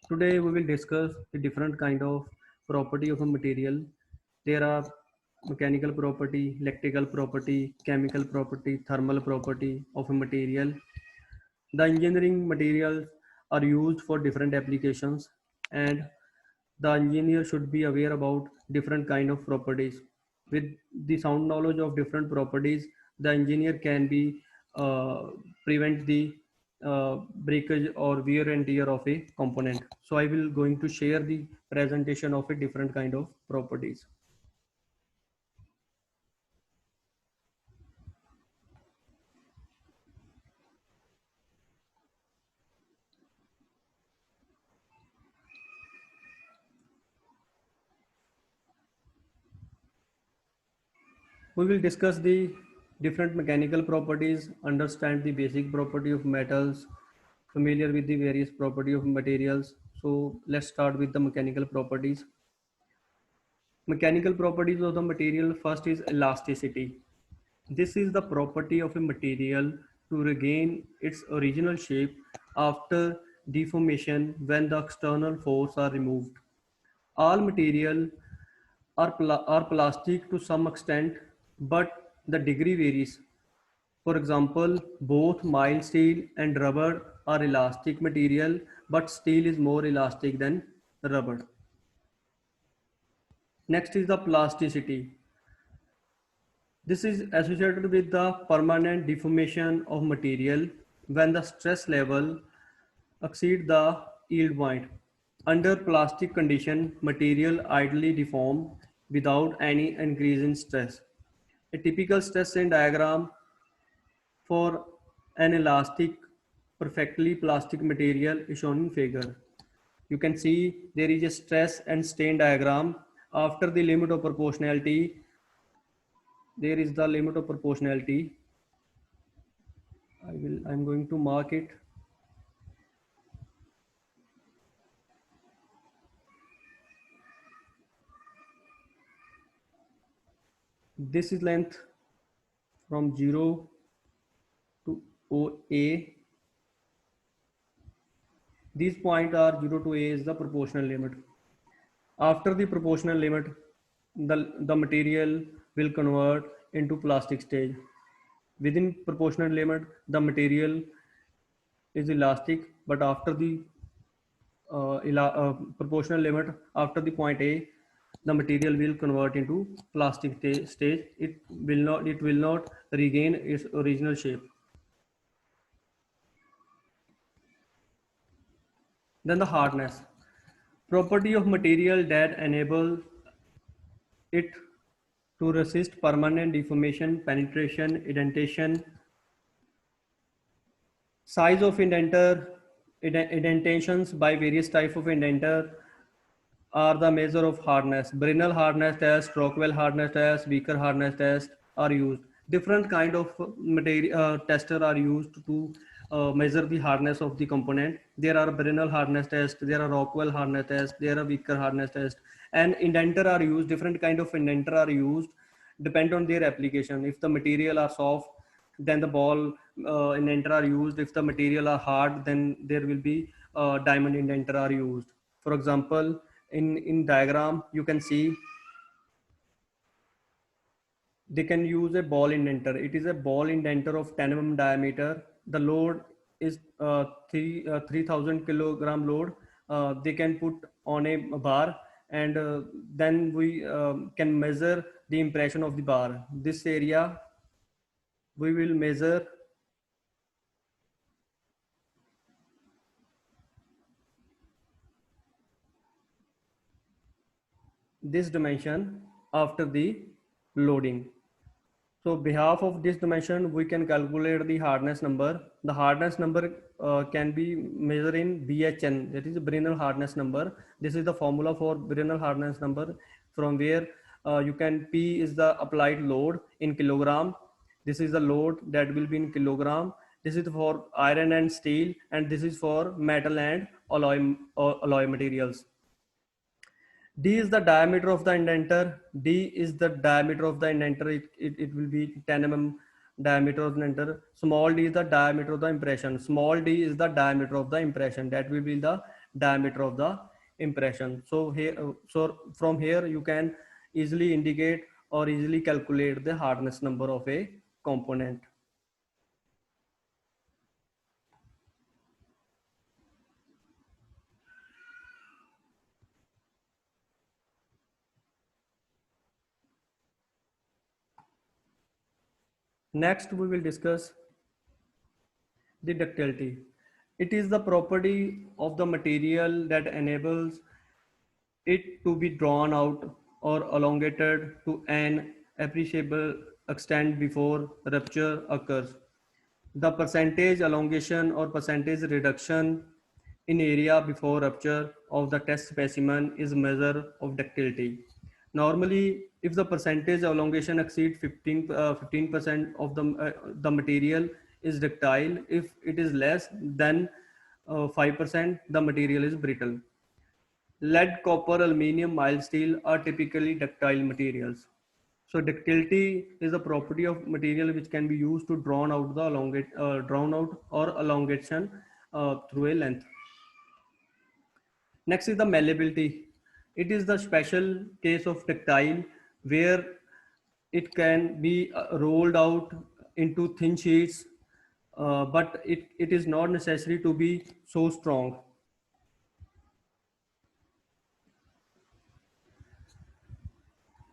Today we will discuss the different kind of property of a material. There are mechanical property, electrical property, chemical property, thermal property of a material. The engineering materials are used for different applications, and the engineer should be aware about different kind of properties. With the sound knowledge of different properties, the engineer can be uh, prevent the breakage or wear and tear of a component. So I will going to share the presentation of a different kind of properties. We will discuss the different mechanical properties, understand the basic property of metals, familiar with the various property of materials. So let's start with the mechanical properties. Mechanical properties of the material, first is elasticity. This is the property of a material to regain its original shape after deformation when the external force are removed. All material are plastic to some extent, but the degree varies. For example, both mild steel and rubber are elastic material, but steel is more elastic than rubber. Next is the plasticity. This is associated with the permanent deformation of material when the stress level exceed the yield point. Under plastic condition, material ideally deform without any increase in stress. A typical stress strain diagram for an elastic, perfectly plastic material is shown in figure. You can see there is a stress and strain diagram. After the limit of proportionality, there is the limit of proportionality. I'm going to mark it. This is length from 0 to OA. These points are 0 to A is the proportional limit. After the proportional limit, the material will convert into plastic stage. Within proportional limit, the material is elastic, but after the proportional limit, after the point A, the material will convert into plastic stage. It will not regain its original shape. Then the hardness, property of material that enable it to resist permanent deformation, penetration, indentation. Size of indenter, indentations by various type of indenter are the measure of hardness. Brinell hardness test, Rockwell hardness test, Beaker hardness test are used. Different kind of material tester are used to measure the hardness of the component. There are Brinell hardness test, there are Rockwell hardness test, there are Beaker hardness test, and indenter are used. Different kind of indenter are used, depend on their application. If the material are soft, then the ball indenter are used. If the material are hard, then there will be diamond indenter are used. For example, in diagram you can see they can use a ball indenter. It is a ball indenter of 10 diameter. The load is 3000 kilogram load. They can put on a bar, and then we can measure the impression of the bar. This area we will measure this dimension after the loading. So behalf of this dimension, we can calculate the hardness number. The hardness number can be measured in BHN, that is Brinell hardness number. This is the formula for Brinell hardness number, from where you can P is the applied load in kilogram. This is the load that will be in kilogram. This is for iron and steel, and this is for metal and alloy materials. D is the diameter of the indenter. D is the diameter of the indenter. It will be 10 mm diameter of the indenter. Small d is the diameter of the impression. Small d is the diameter of the impression. That will be the diameter of the impression. So here, so from here you can easily indicate or easily calculate the hardness number of a component. Next, we will discuss the ductility. It is the property of the material that enables it to be drawn out or elongated to an appreciable extent before rupture occurs. The percentage elongation or percentage reduction in area before rupture of the test specimen is a measure of ductility. Normally, if the percentage elongation exceeds 15% of the material is ductile. If it is less than 5%, the material is brittle. Lead, copper, aluminium, mild steel are typically ductile materials. So ductility is a property of material which can be used to drawn out or elongation through a length. Next is the malleability. It is the special case of ductile where it can be rolled out into thin sheets, but it is not necessary to be so strong.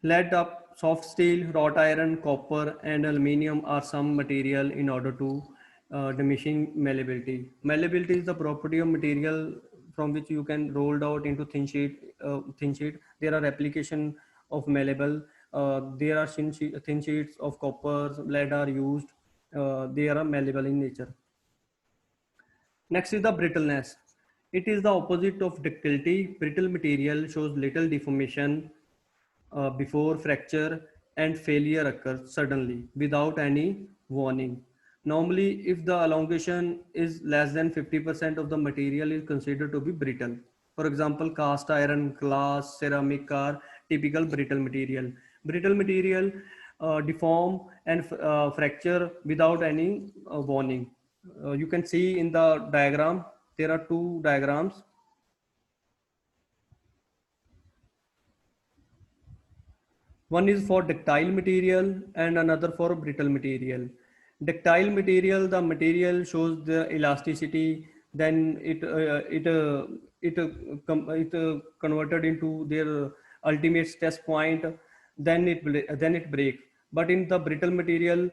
Lead up, soft steel, wrought iron, copper, and aluminium are some material in order to diminishing malleability. Malleability is the property of material from which you can rolled out into thin sheet. Thin sheet. There are application of malleable. There are thin sheets of copper, lead are used. They are malleable in nature. Next is the brittleness. It is the opposite of ductility. Brittle material shows little deformation before fracture and failure occurs suddenly without any warning. Normally, if the elongation is less than 50% of the material is considered to be brittle. For example, cast iron, glass, ceramic are typical brittle material. Brittle material deform and fracture without any warning. You can see in the diagram, there are two diagrams. One is for ductile material and another for brittle material. Ductile material, the material shows the elasticity, then it converted into their ultimate stress point, then it breaks. But in the brittle material,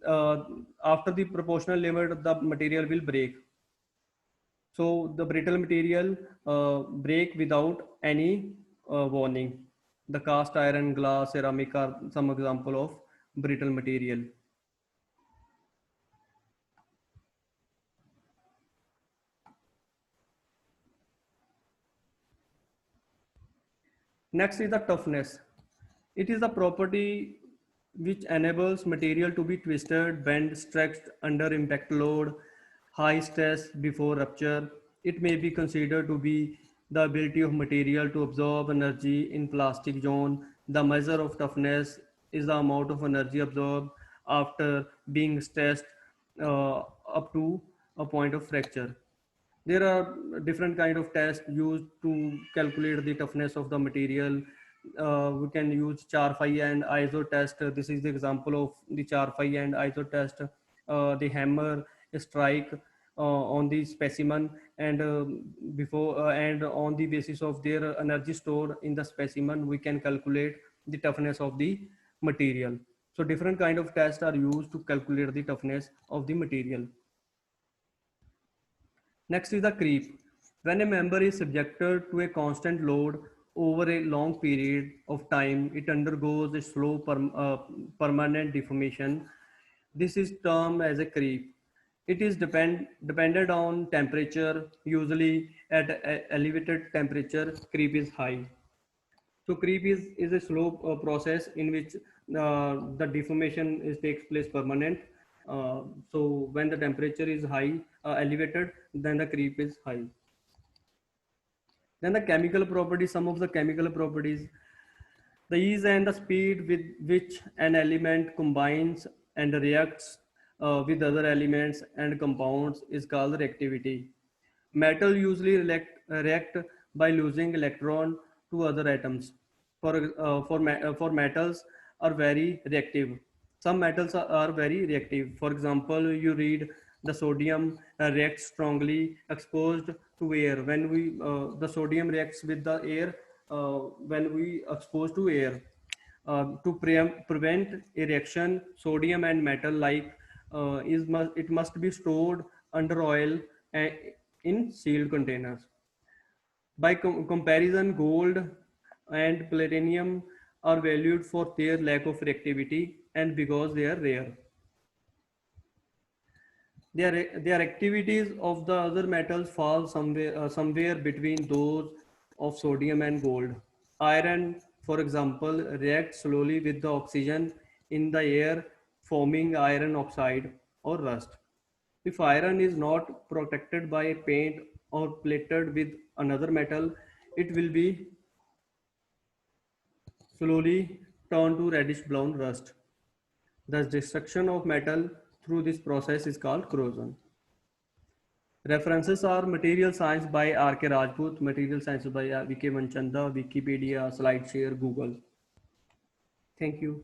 uh, after the proportional limit, the material will break. So the brittle material break without any warning. The cast iron, glass, ceramic are some example of brittle material. Next is the toughness. It is the property which enables material to be twisted, bent, stretched under impact load, high stress before rupture. It may be considered to be the ability of material to absorb energy in plastic zone. The measure of toughness is the amount of energy absorbed after being stressed up to a point of fracture. There are different kind of tests used to calculate the toughness of the material. We can use Charphi and ISO test. This is the example of the Charphi and ISO test. The hammer strike on the specimen and and on the basis of their energy stored in the specimen, we can calculate the toughness of the material. So different kind of tests are used to calculate the toughness of the material. Next is the creep. When a member is subjected to a constant load over a long period of time, it undergoes a slow permanent deformation. This is termed as a creep. It is dependent on temperature. Usually at elevated temperature, creep is high. So creep is a slow process in which the deformation takes place permanent. So when the temperature is high, elevated, then the creep is high. Then the chemical properties, some of the chemical properties, the ease and the speed with which an element combines and reacts with other elements and compounds is called reactivity. Metal usually react by losing electron to other atoms. For metals are very reactive. Some metals are very reactive. For example, you read the sodium reacts strongly exposed to air. When we the sodium reacts with the air when we expose to air. To prevent a reaction, sodium and metal like it must be stored under oil and in sealed containers. By comparison, gold and platinum are valued for their lack of reactivity and because they are rare. Their activities of the other metals fall somewhere between those of sodium and gold. Iron, for example, reacts slowly with the oxygen in the air, forming iron oxide or rust. If iron is not protected by paint or plated with another metal, it will be slowly turn to reddish brown rust. The destruction of metal through this process is called corrosion. References are Material Science by R.K. Rajput, Material Science by V.K. Manchanda, Wikipedia, SlideShare, Google. Thank you.